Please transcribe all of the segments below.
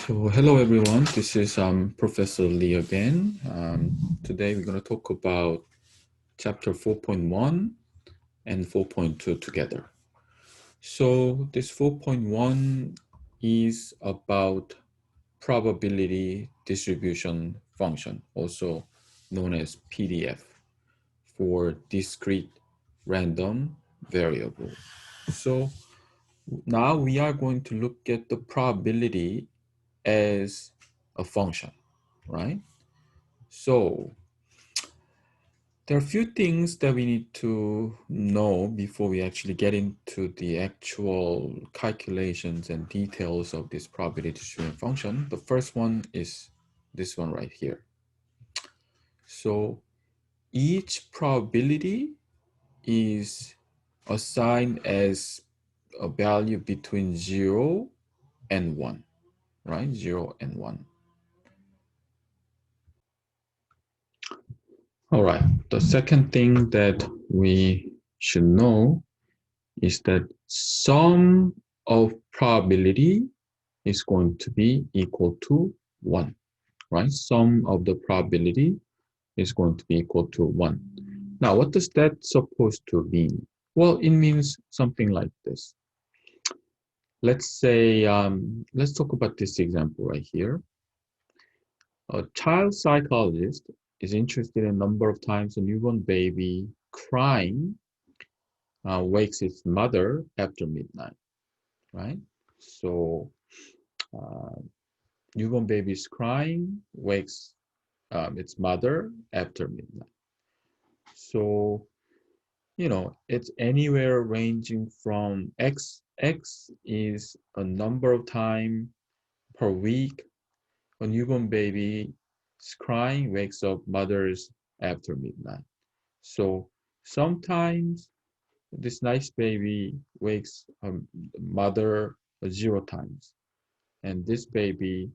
So hello everyone, this is Professor Lee again. Today we're going to talk about chapter 4.1 and 4.2 together. So this 4.1 is about probability distribution function, also known as PDF, for discrete random variable. So now we are going to look at the probability as a function, right? So there are a few things that we need to know before we actually get into the actual calculations and details of this probability distribution function. The first one is this one right here. So each probability is assigned as a value between 0 and 1, right? 0 and 1. All right, the second thing that we should know is that sum of probability is going to be equal to 1, right? Sum of the probability is going to be equal to 1. Now, what does that supposed to mean? Well, it means something like this. Let's say, let's talk about this example right here. A child psychologist is interested in a number of times a newborn baby crying wakes its mother after midnight, right? So newborn baby is crying, wakes its mother after midnight. So, it's anywhere ranging from X is a number of time per week. A newborn baby is crying, wakes up mothers after midnight. So sometimes this nice baby wakes mother 0 times, and this baby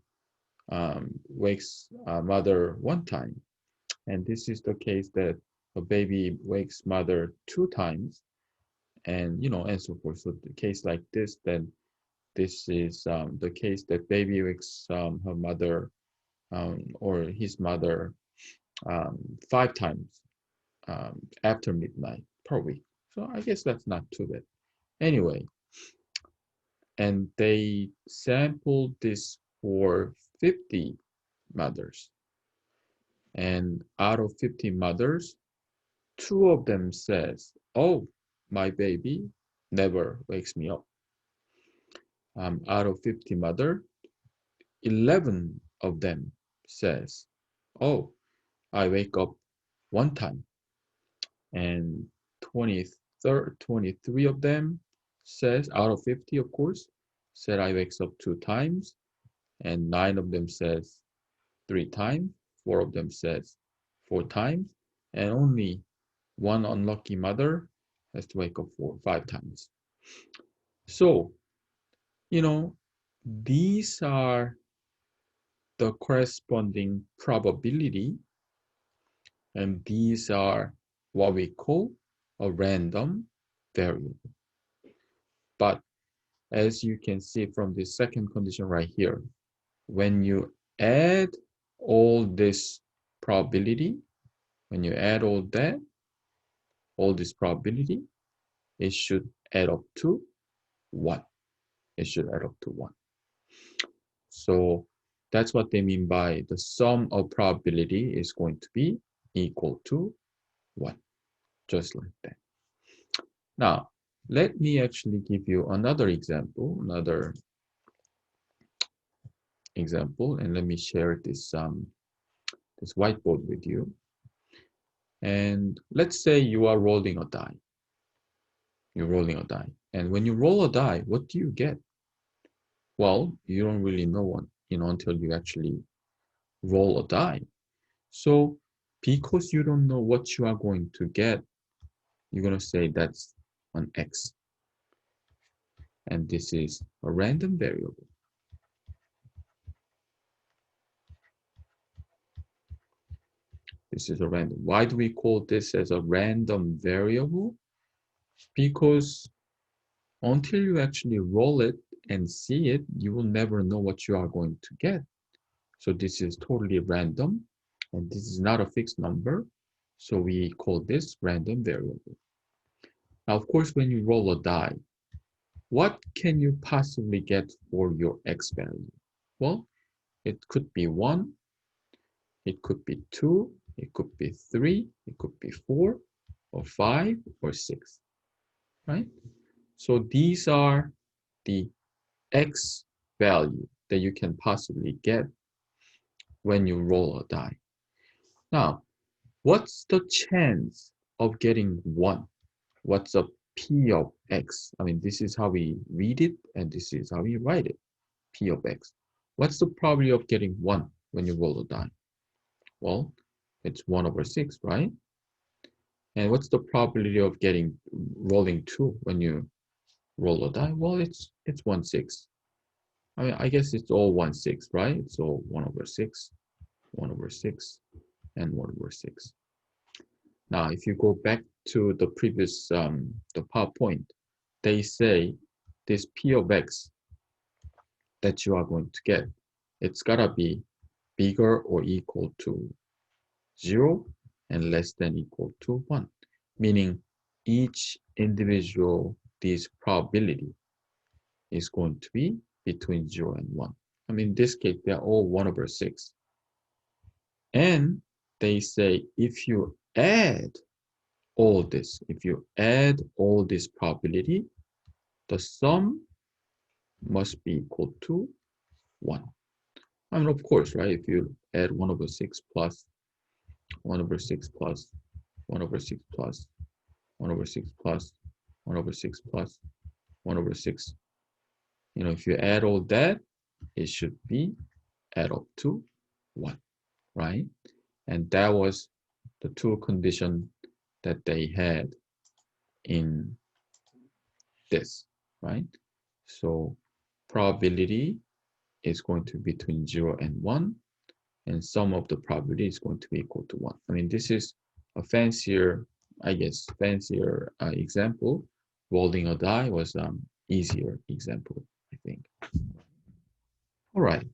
wakes mother 1 time. And this is the case that a baby wakes mother 2 times, and and so forth. So the case like this, then this is the case that baby wakes her mother or his mother 5 times after midnight per week. So I guess that's not too bad. Anyway, and they sampled this for 50 mothers. And out of 50 mothers, 2 of them says, "Oh, my baby never wakes me up." Out of 50 mother, 11 of them says, "Oh, I wake up 1 time." And 23 of them says, out of 50, of course, said I wakes up 2 times. And 9 of them says 3 times. 4 of them says 4 times. And only 1 unlucky mother has to wake up 5 times. So, these are the corresponding probability, and these are what we call a random variable. But as you can see from the second condition right here, when you add all this probability, when you add all this probability, it should add up to 1. It should add up to 1. So that's what they mean by the sum of probability is going to be equal to 1, just like that. Now, let me actually give you another example, and let me share this this whiteboard with you. And let's say you are rolling a die. You're rolling a die. And when you roll a die, what do you get? Well, you don't really know until you actually roll a die. So because you don't know what you are going to get, you're going to say that's an X. And this is a random variable. This is a random. Why do we call this as a random variable? Because until you actually roll it, and see it, you will never know what you are going to get. So this is totally random, and this is not a fixed number. So we call this random variable. Now, of course, when you roll a die, what can you possibly get for your x value? Well, it could be 1, it could be 2, it could be 3, it could be 4, or 5, or 6, right? So these are the x value that you can possibly get when you roll a die. Now, what's the chance of getting 1? What's a p of x? I mean, this is how we read it, and this is how we write it, p of x. What's the probability of getting 1 when you roll a die? Well, it's 1 over 6, right? And what's the probability of rolling 2 when you roll a die? Well, it's 1/6. I mean, I guess it's all 1/6, right? It's all 1 over 6, 1 over 6, and 1 over 6. Now, if you go back to the previous, the PowerPoint, they say this P of X that you are going to get, it's gotta be bigger or equal to 0 and less than equal to 1, meaning each individual, this probability is going to be between 0 and 1. I mean, in this case, they're all 1 over 6. And they say if you add all this, if you add all this probability, the sum must be equal to 1. I mean, of course, right? If you add 1 over 6 plus 1 over 6 plus 1 over 6 plus 1 over 6 plus 1 over 6 plus 1 over 6, if you add all that, it should be add up to 1, right? And that was the two conditions that they had in this, right? So probability is going to be between 0 and 1, and sum of the probability is going to be equal to 1. I mean, this is a fancier, example. Rolling a die was easier example, I think. All right.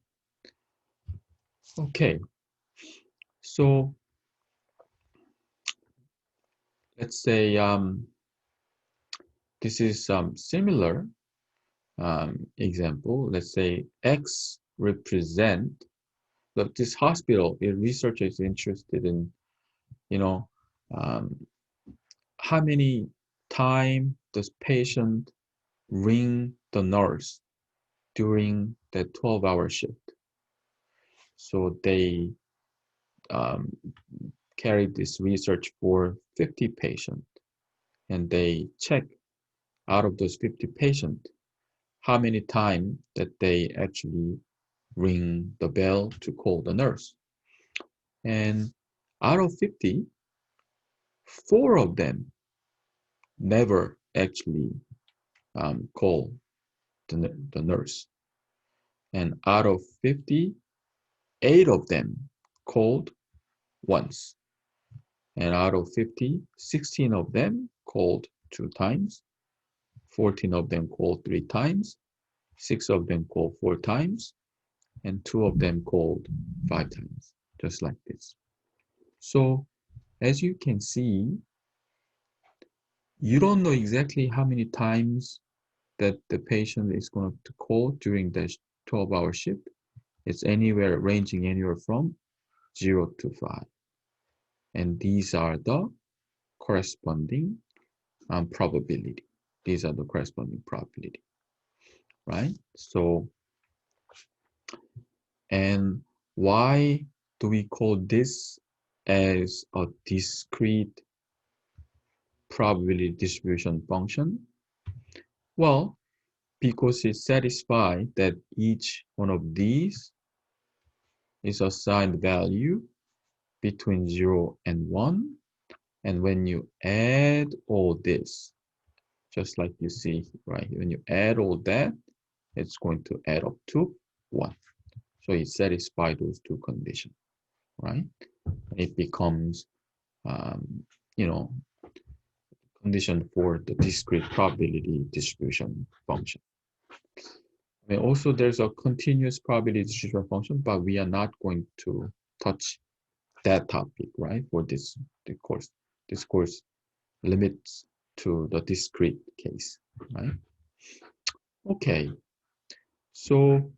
Okay. So let's say this is some similar example. Let's say X represent this hospital. The researcher is interested in, um, how many time does patient ring the nurse during the 12-hour shift. So they carried this research for 50 patients, and they check out of those 50 patients how many times that they actually ring the bell to call the nurse. And out of 50, 4 of them never actually call the nurse. And out of 50, 8 of them called once. And out of 50, 16 of them called 2 times, 14 of them called 3 times, 6 of them called 4 times, and 2 of them called 5 times, just like this. So as you can see, you don't know exactly how many times that the patient is going to call during the 12-hour shift. It's ranging anywhere from 0 to 5. And these are the corresponding probability. These are the corresponding probability, right? So, and why do we call this as a discrete probability distribution function? Well, because it satisfies that each one of these is assigned value between 0 and 1. And when you add all this, just like you see right here, when you add all that, it's going to add up to 1. So it satisfies those two conditions, right? It becomes, condition for the discrete probability distribution function. I mean, also there's a continuous probability distribution function, but we are not going to touch that topic, right? For the course. This course limits to the discrete case, right? Okay, so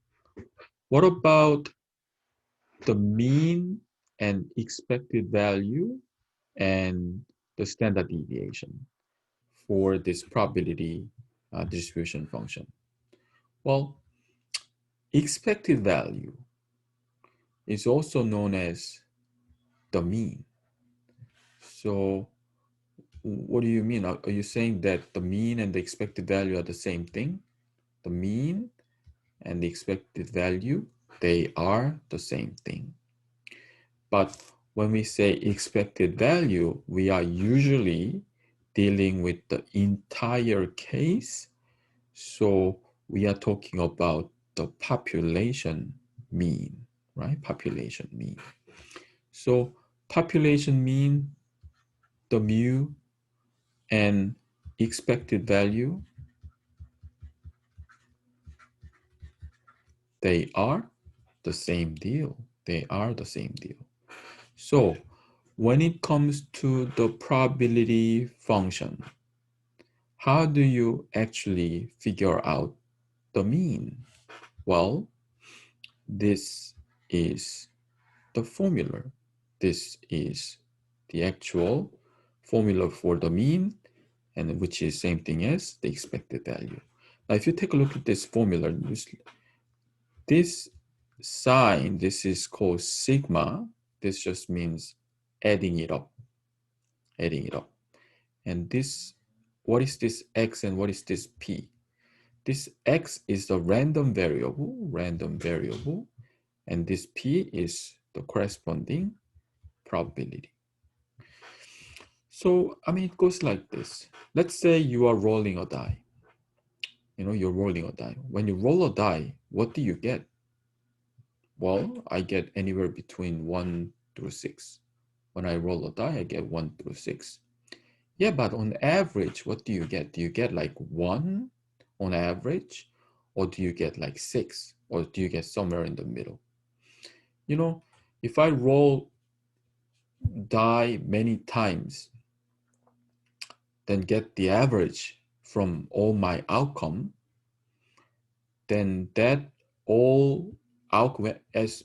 what about the mean and expected value and the standard deviation for this probability distribution function? Well, expected value is also known as the mean. So what do you mean? Are you saying that the mean and the expected value are the same thing? The mean and the expected value, they are the same thing. But when we say expected value, we are usually dealing with the entire case. So we are talking about the population mean, right? Population mean. So population mean, the mu, and expected value, they are the same deal. They are the same deal. So when it comes to the probability function, how do you actually figure out the mean? Well, this is the formula. This is the actual formula for the mean, and which is same thing as the expected value. Now, if you take a look at this formula, this sign, this is called sigma. This just means adding it up, adding it up. And this, what is this x and what is this p? This x is the random variable, and this p is the corresponding probability. So, I mean, it goes like this. Let's say you are rolling a die. You're rolling a die. When you roll a die, what do you get? Well, I get anywhere between 1 through 6. When I roll a die, I get 1 through 6. Yeah, but on average, what do you get? Do you get like 1 on average? Or do you get like 6? Or do you get somewhere in the middle? If I roll die many times, then get the average from all my outcome, then that all outcome, as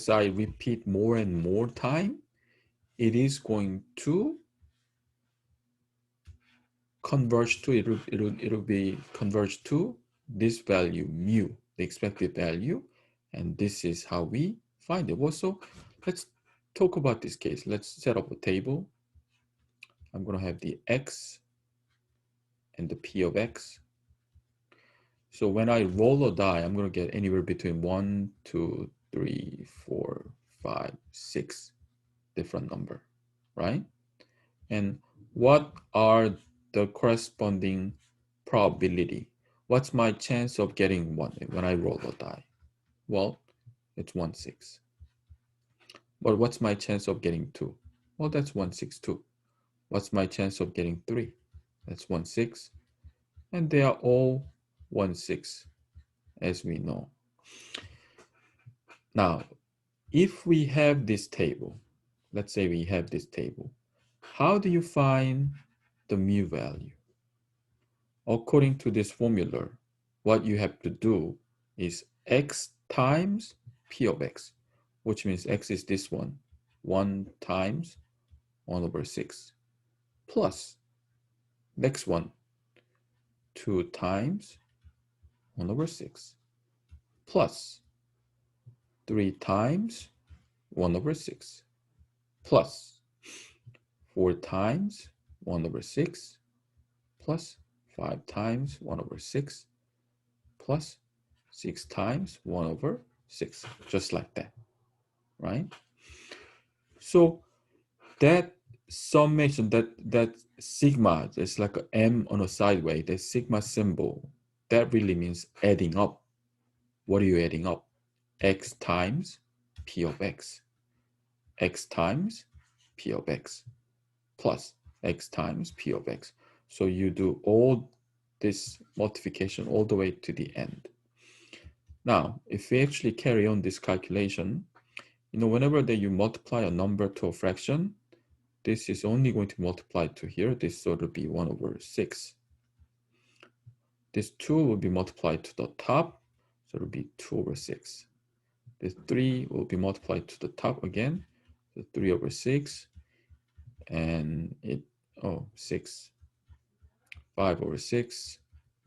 I repeat more and more time, it is going to converge to, it'll be converged to this value mu, the expected value, and this is how we find it. Well, so let's talk about this case. Let's set up a table. I'm going to have the x and the p of x. So when I roll a die, I'm going to get anywhere between 1, 2, 3, 4, 5, 6 different number, right? And what are the corresponding probability? What's my chance of getting 1 when I roll a die? Well, it's 1/6. But what's my chance of getting 2? Well, that's 1/6 too. What's my chance of getting 3? That's 1/6. And they are all 1/6, as we know. Now, if we have this table, let's say we have this table, how do you find the mu value? According to this formula, what you have to do is x times p of x, which means x is this one, 1 times 1 over 6, plus next one, 2 times 1 over 6, plus 3 times 1 over 6, plus 4 times 1 over 6, plus 5 times 1 over 6, plus 6 times 1 over 6, just like that, right? So that summation, that sigma, it's like an M on a sideway, that sigma symbol, that really means adding up. What are you adding up? X times P of X, X times P of X, plus X times P of X. So you do all this multiplication all the way to the end. Now, if we actually carry on this calculation, whenever that you multiply a number to a fraction, this is only going to multiply to here. This sort of be 1 over 6. This 2 will be multiplied to the top, so it will be 2 over 6. This 3 will be multiplied to the top again, so 3 over 6, and 6, 5 over 6,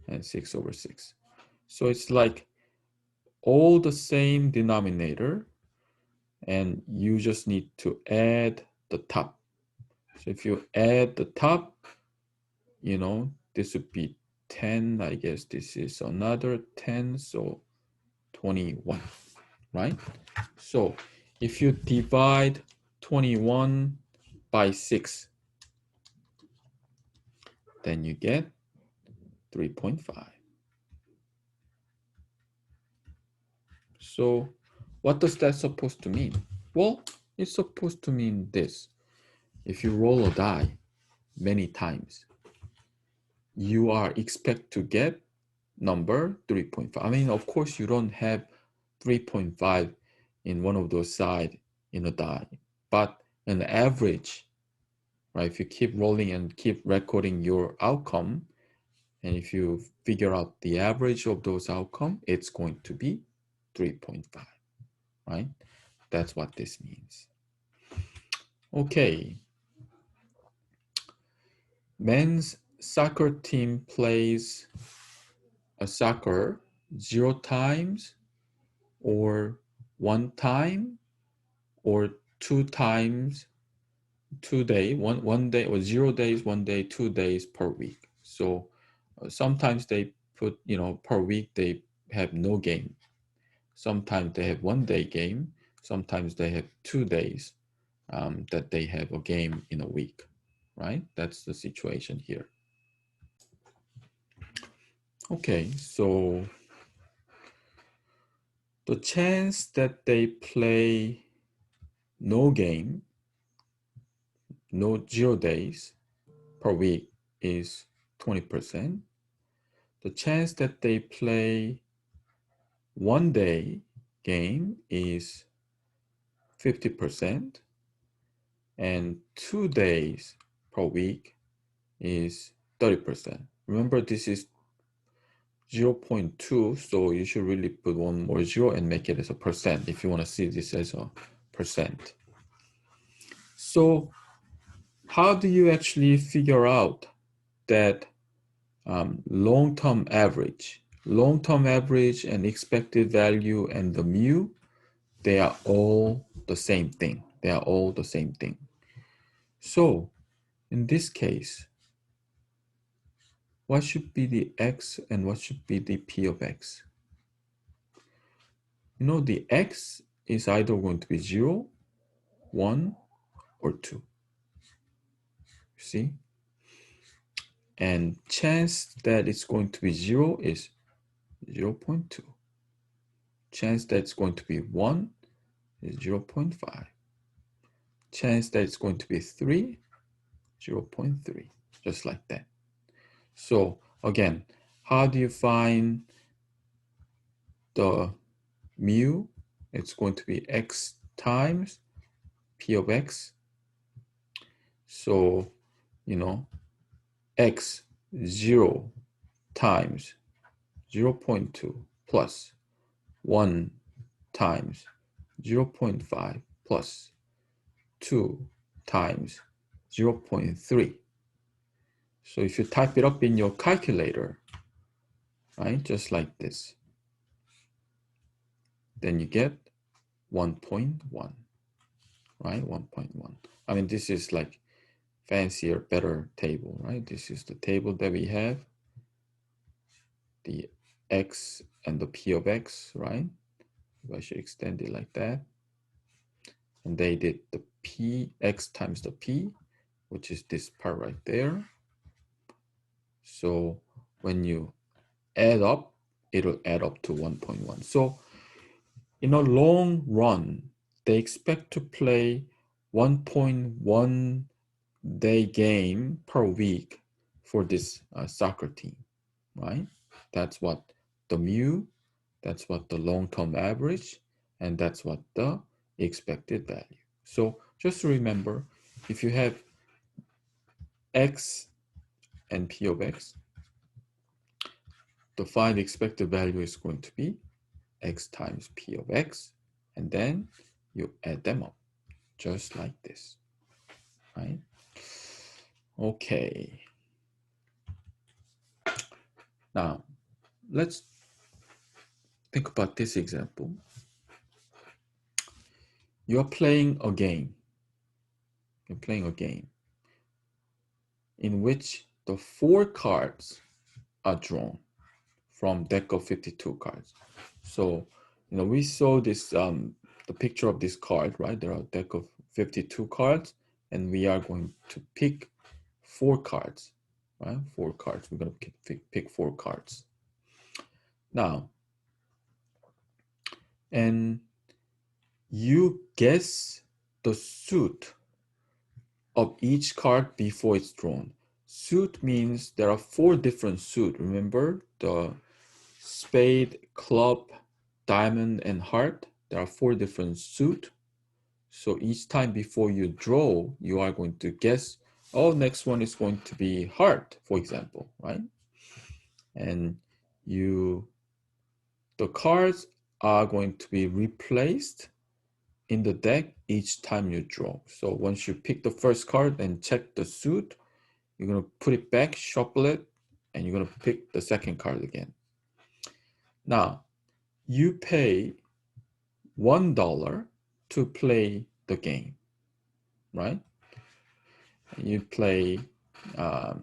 and 6 over 6. So it's like all the same denominator, and you just need to add the top. So if you add the top, this would be 10. I guess this is another 10, so 21, right? So if you divide 21 by 6, then you get 3.5. So what does that supposed to mean? Well, it's supposed to mean this. If you roll a die many times, you are expect to get number 3.5. I mean, of course, you don't have 3.5 in one of those sides in a die, but an average, right? If you keep rolling and keep recording your outcome, and if you figure out the average of those outcomes, it's going to be 3.5, right? That's what this means. Okay. Men's soccer team plays a soccer 0 times or 1 time or 2 times 2 day, one day, or 0 days, 1 day, 2 days per week. So sometimes they put, per week they have no game. Sometimes they have 1 day game. Sometimes they have 2 days that they have a game in a week, right? That's the situation here. Okay, so the chance that they play no game, no 0 days per week is 20%. The chance that they play 1 day game is 50%, and 2 days per week is 30%. Remember, this is 0.2, so you should really put one more 0 and make it as a percent if you want to see this as a percent. So how do you actually figure out that long-term average and expected value and the mu, they are all the same thing. So in this case, what should be the x and what should be the p of x? The x is either going to be 0, 1, or 2. See? And chance that it's going to be 0 is 0.2. Chance that it's going to be 1 is 0.5. Chance that it's going to be 3, 0.3, just like that. So again, how do you find the mu? It's going to be x times p of x. So, x 0 times 0.2 plus 1 times 0.5 plus 2 times 0.3. So if you type it up in your calculator, right, just like this, then you get 1.1, right? 1.1. I mean, this is like fancier, better table, right? This is the table that we have, the x and the p of x, right? I should extend it like that. And they did the p, x times the p, which is this part right there. So when you add up, it'll add up to 1.1. So in a long run, they expect to play 1.1 day game per week for this soccer team, right? That's what the mu That's what the long-term average, and that's what the expected value. So just remember, if you have x and p of x, the find expected value is going to be x times p of x, and then you add them up, just like this, right? Okay. Now, let's think about this example. You're playing a game. You're playing a game in which the 4 cards are drawn from deck of 52 cards. So, we saw this, the picture of this card, right? There are a deck of 52 cards, and we are going to pick 4 cards, right? 4 cards. We're going to pick 4 cards. Now, and you guess the suit of each card before it's drawn. Suit means there are 4 different suit. Remember the spade, club, diamond, and heart. There are 4 different suit. So each time before you draw, you are going to guess, oh, next one is going to be heart, for example, right? And the cards are going to be replaced in the deck each time you draw. So once you pick the first card and check the suit, you're going to put it back, shuffle it, and you're going to pick the second card again. Now, you pay $1 to play the game, right? You play the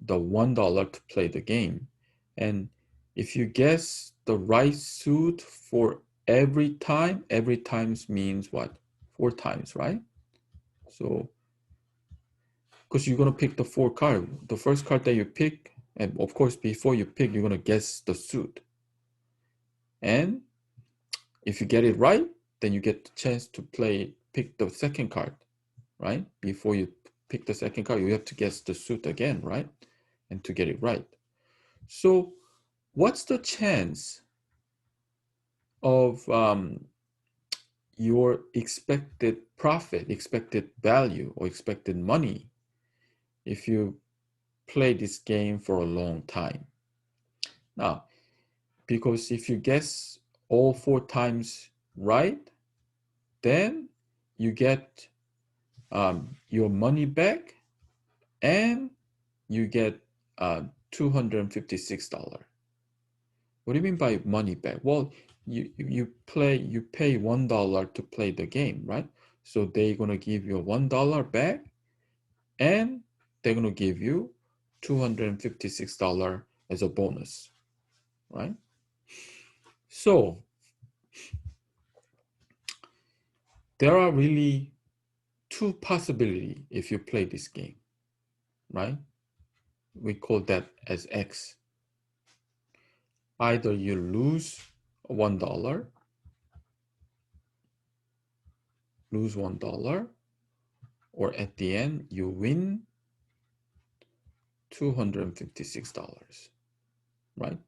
$1 to play the game. And if you guess the right suit for every time means what? 4 times, right? So, because you're going to pick the 4 card. The first card that you pick, and of course, before you pick, you're going to guess the suit. And if you get it right, then you get the chance to pick the second card, right? Before you pick the second card, you have to guess the suit again, right? And to get it right. So what's the chance of your expected profit, expected value, or expected money if you play this game for a long time? Now, because if you guess all 4 times right, then you get your money back, and you get $256. What do you mean by money back? Well, you pay $1 to play the game, right? So they're gonna give you $1 back, and they're gonna give you $256 as a bonus, right? So there are really 2 possibilities if you play this game, right? We call that as X. Either you lose $1, or at the end you win $256, right?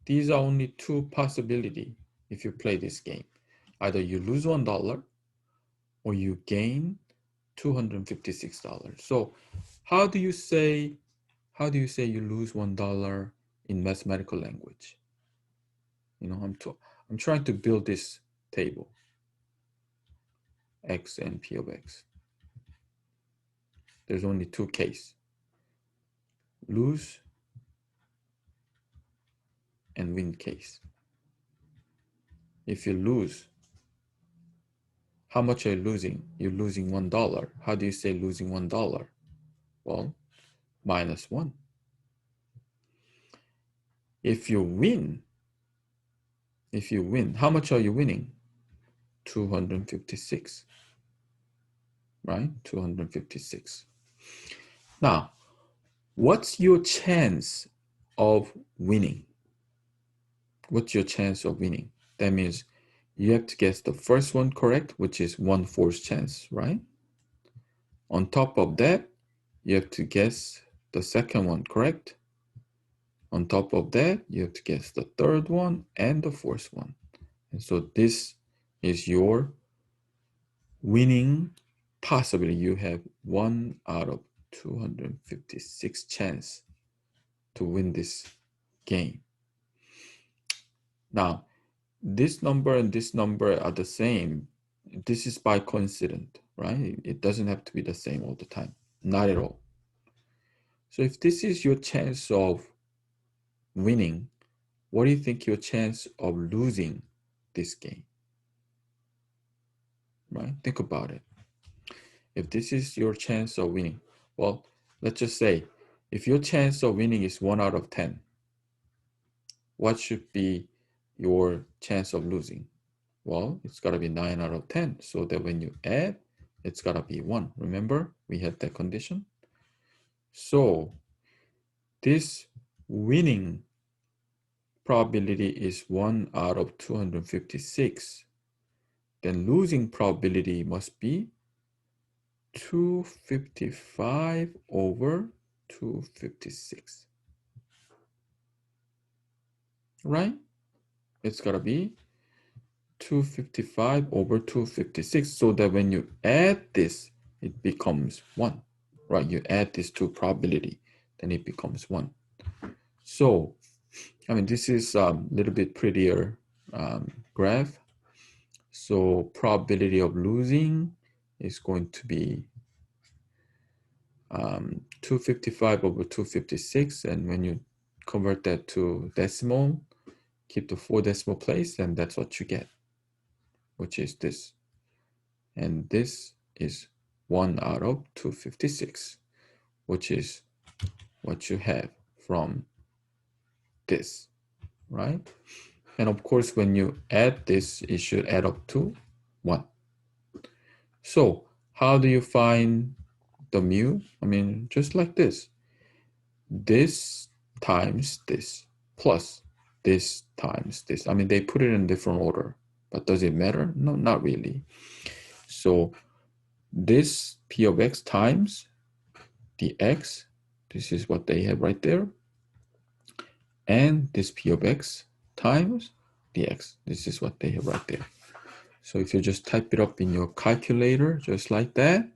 These are only 2 possibilities if you play this game. Either you lose $1 or you gain $256. So how do you say you lose $1 in mathematical language? I'm trying to build this table, X and P of X. There's only 2 cases: lose and win case. If you lose, how much are you losing? You're losing $1. How do you say losing $1? Well, -1. If you win, how much are you winning? 256, right? 256. Now, what's your chance of winning? What's your chance of winning? That means you have to guess the first one correct, which is 1/4 chance, right? On top of that, you have to guess the second one correct. On top of that, you have to guess the third one and the fourth one. And so this is your winning possibility. You have 1 out of 256 chance to win this game. Now, this number and this number are the same. This is by coincidence, right? It doesn't have to be the same all the time. Not at all. So if this is your chance of winning, what do you think your chance of losing this game? Right? Think about it. If this is your chance of winning, well, let's just say if your chance of winning is 1 out of 10, what should be your chance of losing? Well, it's got to be 9 out of 10, so that when you add, it's got to be 1. Remember, we had that condition. So this winning probability is 1 out of 256. Then losing probability must be 255 over 256. Right? It's got to be 255 over 256, so that when you add this, it becomes 1. Right? You add this to probability, then it becomes 1. So, I mean, this is a little bit prettier graph. So probability of losing is going to be 255 over 256, and when you convert that to decimal, keep the 4 decimal place, and that's what you get, which is this. And this is 1 out of 256, which is what you have from this, right? And of course, when you add this, it should add up to 1. So how do you find the mu? I mean, just like this. This times this plus this times this. I mean, they put it in different order, but does it matter? No, not really. So this p of x times the x, this is what they have right there, and this p of x times the x, this is what they have right there. So if you just type it up in your calculator just like that,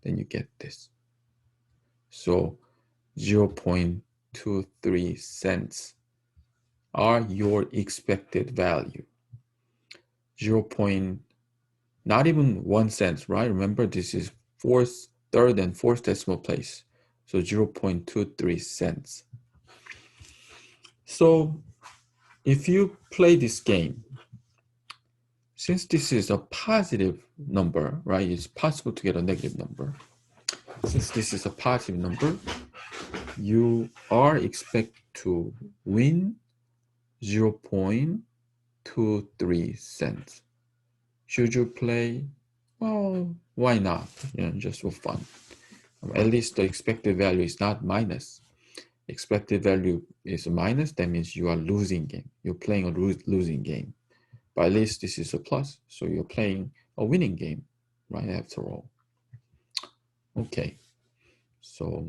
then you get this. So 0.23 cents are your expected value. 0. Not even 1 cent, right? Remember, this is third and fourth decimal place. So 0.23 cents. So if you play this game, since this is a positive number, right? It's possible to get a negative number. Since this is a positive number, you are expected to win 0.23 cents. Should you play? Well, why not? Just for fun. At least the expected value is not minus. Expected value is a minus, that means you are losing game. You're playing a losing game. But at least this is a plus, so you're playing a winning game, right, after all. Okay, so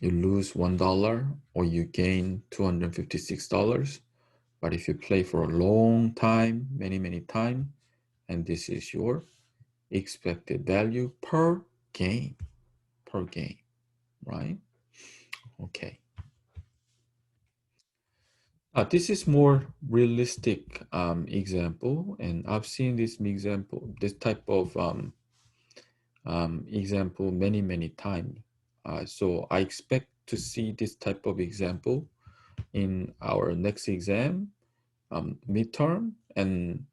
you lose $1 or you gain $256. But if you play for a long time, many times, and this is your expected value per game, right? Okay. This is more realistic example, and I've seen this type of example many times. So I expect to see this type of example in our next exam, midterm, and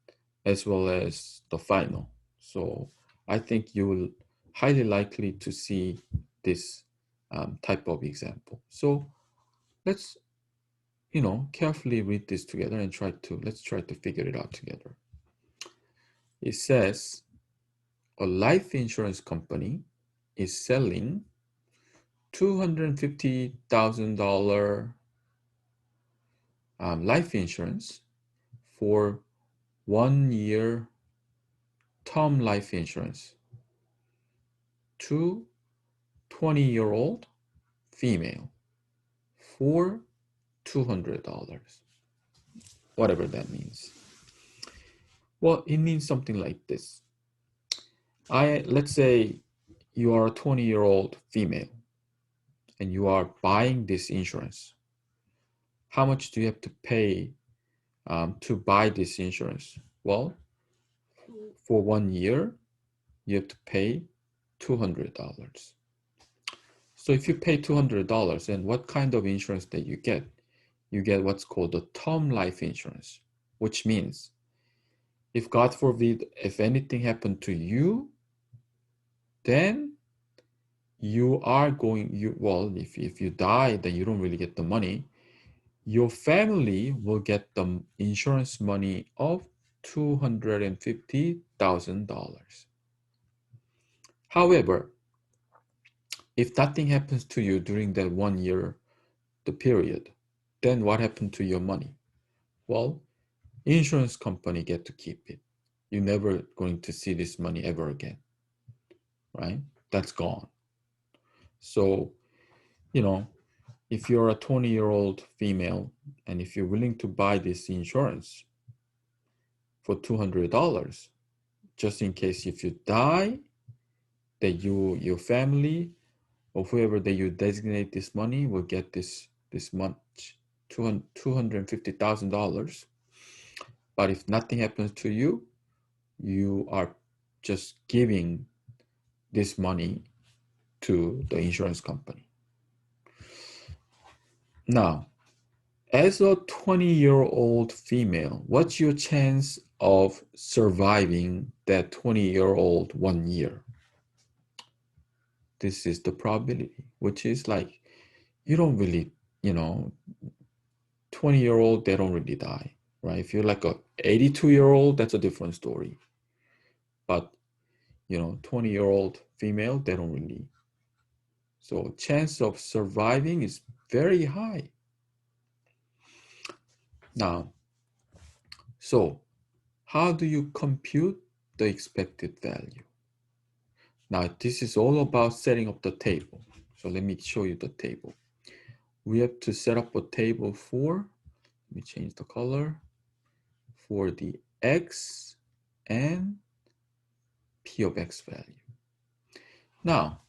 as well as the final. So I think you will highly likely to see this type of example. So let's carefully read this together and let's try to figure it out together. It says a life insurance company is selling $250,000 life insurance for 1 year term life insurance to 20-year-old female. for $200, whatever that means. Well, it means something like this. Let's say you are a 20-year-old female and you are buying this insurance. How much do you have to pay to buy this insurance? Well, for 1 year, you have to pay $200. So if you pay $200, and what kind of insurance that you get? You get what's called a term life insurance, which means if God forbid, if anything happened to you, then you are going, if you die, then you don't really get the money. Your family will get the insurance money of $250,000. However, if nothing happens to you during that 1 year, the period, then what happened to your money? Well, insurance company get to keep it. You're never going to see this money ever again, right? That's gone. So, if you're a 20-year-old female and if you're willing to buy this insurance for $200, just in case if you die, that your family or whoever that you designate this money will get this much, $250,000. But if nothing happens to you, you are just giving this money to the insurance company. Now, as a 20-year-old female, what's your chance of surviving that 20-year-old 1 year? This is the probability, which is like, you don't really, 20-year-old, they don't really die, right? If you're like a 82-year-old, that's a different story. But, 20-year-old female, they don't really. So chance of surviving is very high. Now, so how do you compute the expected value? Now, this is all about setting up the table. So let me show you the table. We have to set up a table for, let me change the color, for the X and P of X value. Now,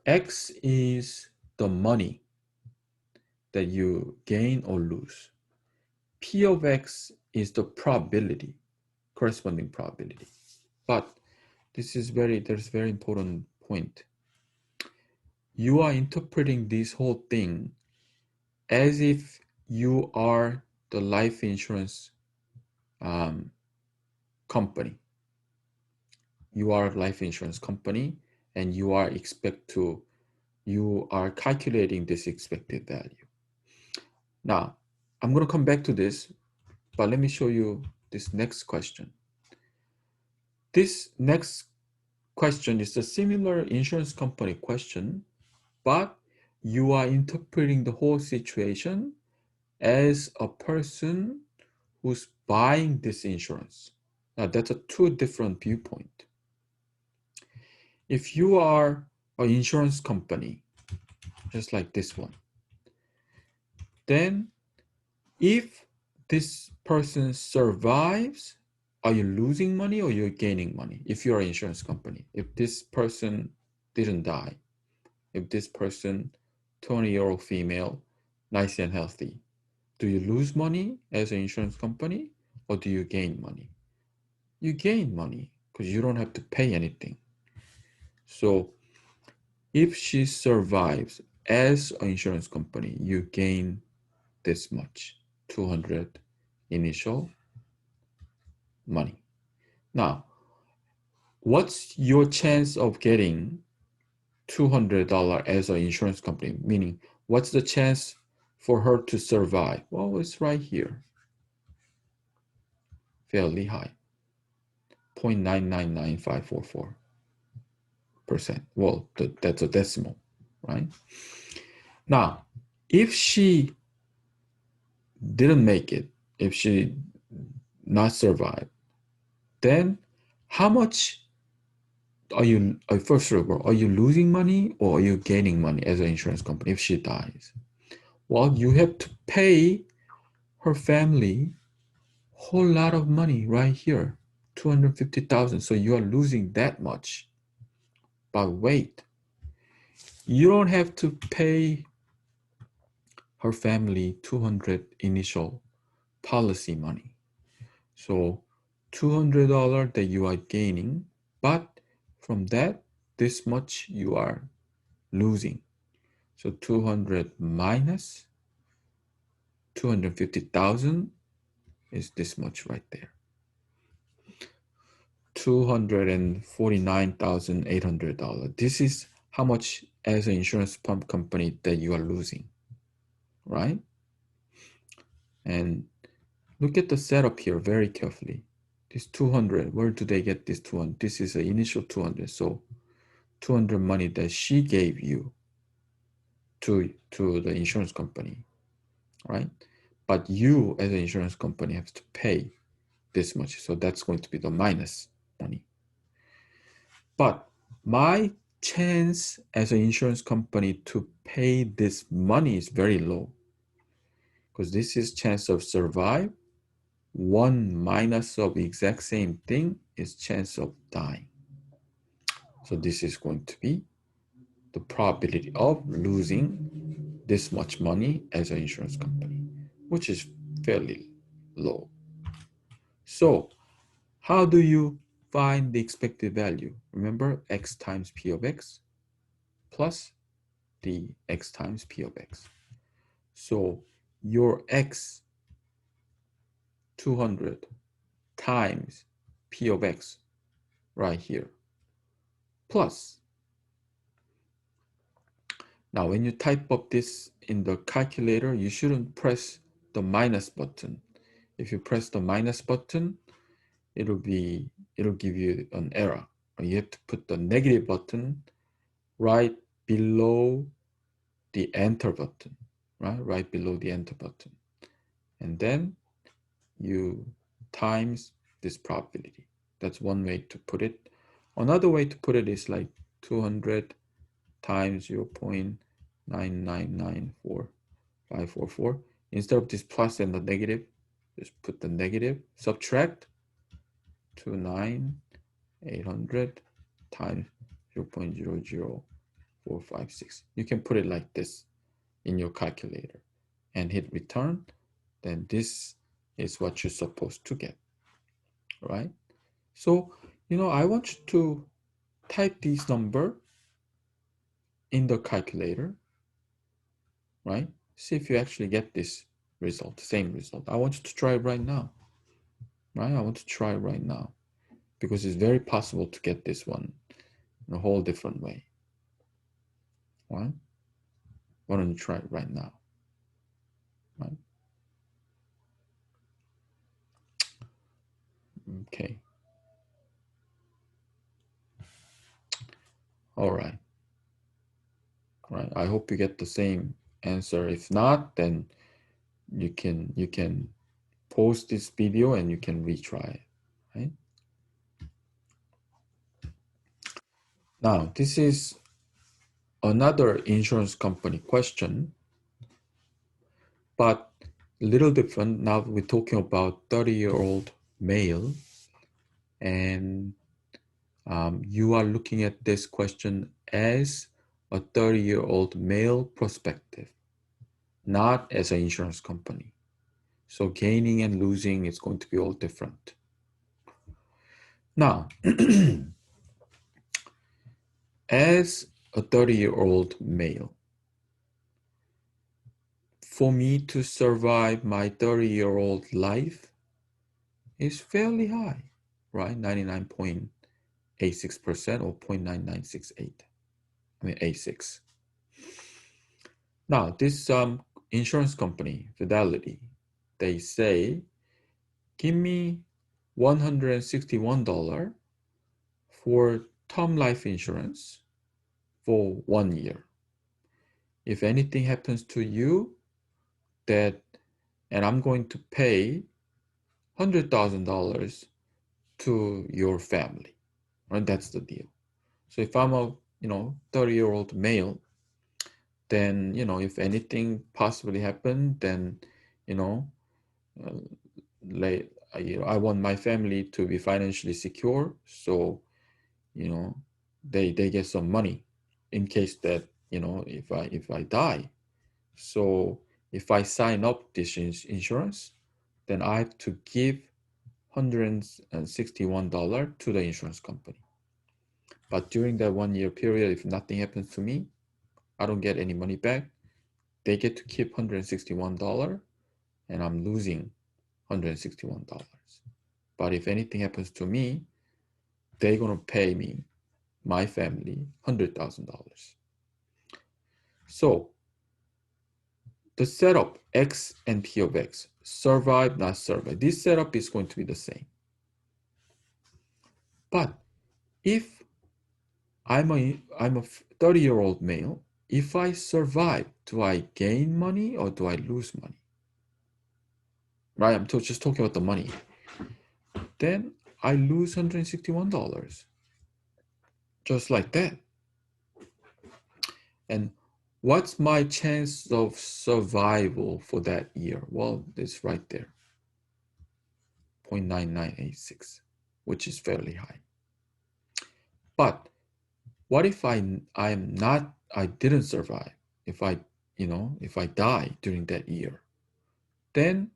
X is the money that you gain or lose. P of X is the probability, corresponding probability. But there's very important point. You are interpreting this whole thing as if you are the life insurance company. You are a life insurance company and you are calculating this expected value. Now, I'm going to come back to this, but let me show you this next question. This next question is a similar insurance company question, but you are interpreting the whole situation as a person who's buying this insurance. Now, that's a two different viewpoint. If you are an insurance company, just like this one, then if this person survives, are you losing money or you're gaining money? If you're an insurance company, if this person didn't die, if this person, 20-year-old female, nice and healthy, do you lose money as an insurance company or do you gain money? You gain money because you don't have to pay anything. So if she survives as an insurance company, you gain this much, 200 initial money. Now, what's your chance of getting $200 as an insurance company? Meaning, what's the chance for her to survive? Well, it's right here. Fairly high. 0.999544%. Well, that's a decimal, right? Now, if she didn't make it, if she not survive, then how much are you, first of all, are you losing money or are you gaining money as an insurance company if she dies? Well, you have to pay her family whole lot of money right here, 250,000. So you are losing that much. But wait, you don't have to pay her family 200 initial policy money. So $200 that you are gaining, but from that, this much you are losing. So 200 minus 250,000 is this much right there. $249,800. This is how much as an insurance pump company that you are losing, right? And look at the setup here very carefully. This 200, where do they get this 200? This is the initial 200. So 200 money that she gave you to the insurance company, right? But you as an insurance company have to pay this much. So that's going to be the minus money. But my chance as an insurance company to pay this money is very low because this is chance of survive. One minus of the exact same thing is chance of dying. So this is going to be the probability of losing this much money as an insurance company, which is fairly low. So how do you find the expected value? Remember x times p of x plus the x times p of x. So your x 200 times p of x right here plus. Now when you type up this in the calculator, you shouldn't press the minus button. If you press the minus button, it'll give you an error. You have to put the negative button right below the enter button, right below the enter button. And then you times this probability. That's one way to put it. Another way to put it is like 200 times 0.9994544. Instead of this plus and the negative, just put the negative, subtract 29800 times 0.00456. You can put it like this in your calculator and hit return. Then this is what you're supposed to get, right? So, I want you to type these number in the calculator, right? See if you actually get this result, same result. I want you to try it right now, right? I want to try it right now because it's very possible to get this one in a whole different way, right? Why don't you try it right now, right? Okay. All right. Right. I hope you get the same answer. If not, then you can pause this video and you can retry it, right? Now, this is another insurance company question, but a little different. Now we're talking about 30-year-old male, and you are looking at this question as a 30-year-old male perspective, not as an insurance company. So gaining and losing is going to be all different. Now, as a 30-year-old male, for me to survive my 30-year-old life is fairly high, right? 99.86% or 0.9968. I mean, 86. Now, this insurance company, Fidelity, they say, give me $161 for term life insurance for 1 year. If anything happens to you, and I'm going to pay $100,000 to your family, right? That's the deal. So if I'm a 30-year-old male, then, you know, if anything possibly happened, then, you know, uh, I want my family to be financially secure. So, you know, they get some money in case that, you know, if I die. So if I sign up this insurance, then I have to give $161 to the insurance company. But during that 1 year period, if nothing happens to me, I don't get any money back. They get to keep $161 and I'm losing $161. But if anything happens to me, they're gonna pay me, my family, $100,000. So the setup X and P of X, survive, not survive. This setup is going to be the same. But if I'm a 30-year-old male, if I survive, do I gain money or do I lose money? Right? I'm just talking about the money. Then I lose $161. Just like that. And what's my chance of survival for that year? Well, it's right there, 0.9986, which is fairly high. But what if I didn't survive? If I die during that year, then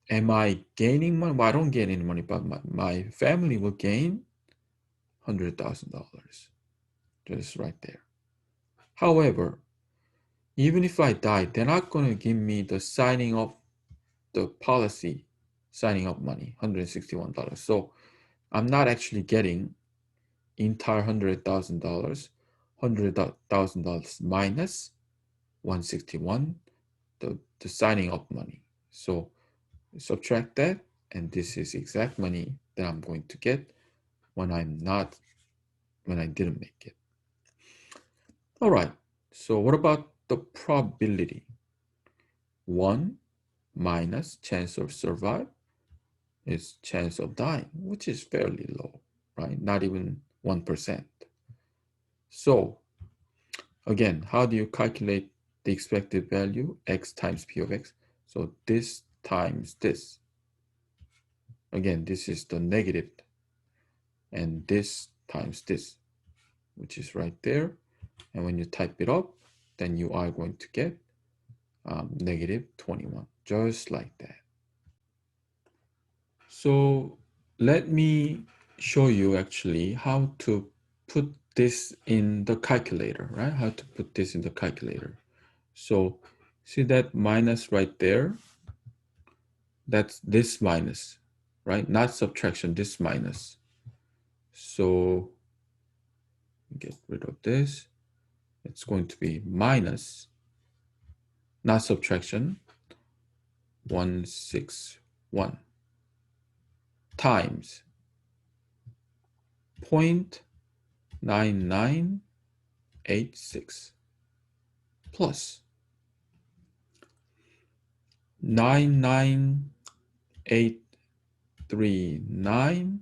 am I gaining money? Well, I don't gain any money, but my family will gain $100,000. Just right there. However, even if I die, they're not going to give me the signing up the policy, signing up money, $161. So I'm not actually getting entire $100,000, $100,000 minus 161, the signing up money. So subtract that, and this is exact money that I'm going to get when I didn't make it. All right, so what about the probability? 1 minus chance of survive is chance of dying, which is fairly low, right? Not even 1%. So again, how do you calculate the expected value? X times P of X. So this times this. Again, this is the negative, and this times this, which is right there. And when you type it up, then you are going to get negative 21, just like that. So let me show you actually how to put this in the calculator, right? How to put this in the calculator. So see that minus right there? That's this minus, right? Not subtraction, this minus. So get rid of this. It's going to be minus, not subtraction, 161 times 0.9986 plus 99839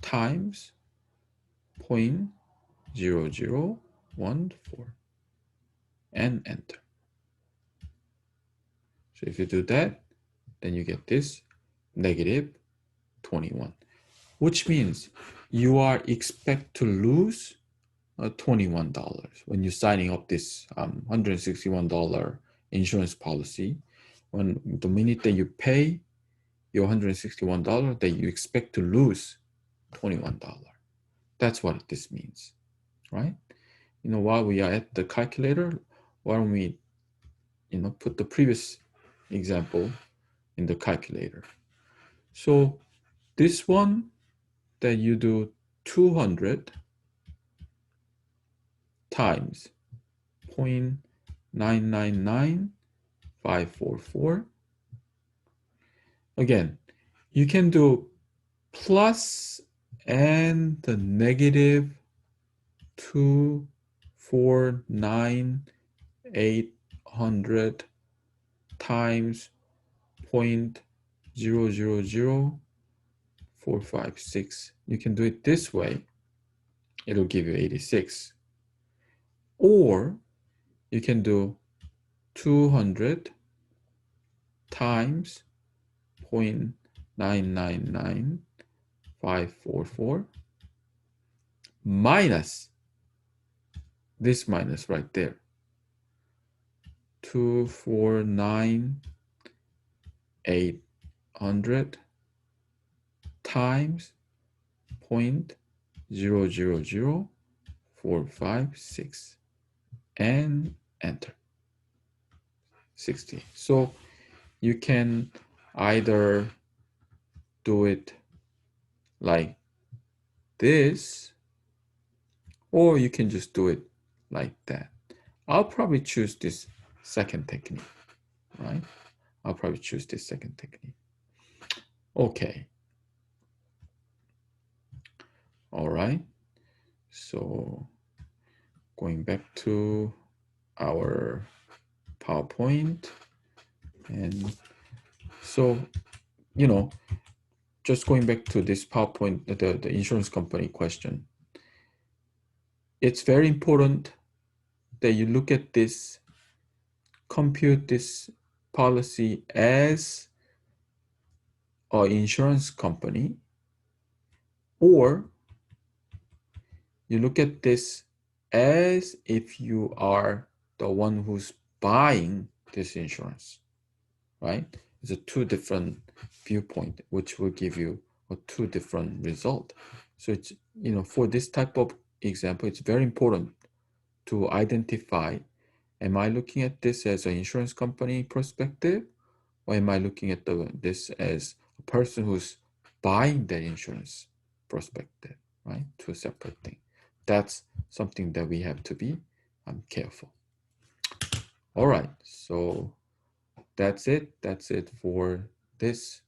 times 0.0014 and enter. So if you do that, then you get this negative 21, which means you are expect to lose $21 when you're signing up this $161 insurance policy. When the minute that you pay your $161, that you expect to lose $21. That's what this means, right? While we are at the calculator, why don't we, put the previous example in the calculator. So this one that you do 200 times 0.999544. Again, you can do plus and the negative 249,800 times 0.000456. You can do it this way. It'll give you 86. Or you can do 200 times 0.999544 minus this minus right there. 249,800 times 0.000456 and enter. 60. So you can either do it like this, or you can just do it like that. I'll probably choose this second technique, right? I'll probably choose this second technique. Okay. All right. So going back to our PowerPoint. And so, you know, just going back to this PowerPoint, the insurance company question, it's very important that you look at this, compute this policy as an insurance company, or you look at this as if you are the one who's buying this insurance, right? It's a two different viewpoint, which will give you a two different result. So it's, you know, for this type of example, it's very important to identify, am I looking at this as an insurance company perspective, or am I looking at this as a person who's buying that insurance perspective, right? Two separate things. That's something that we have to be careful. All right, so that's it. That's it for this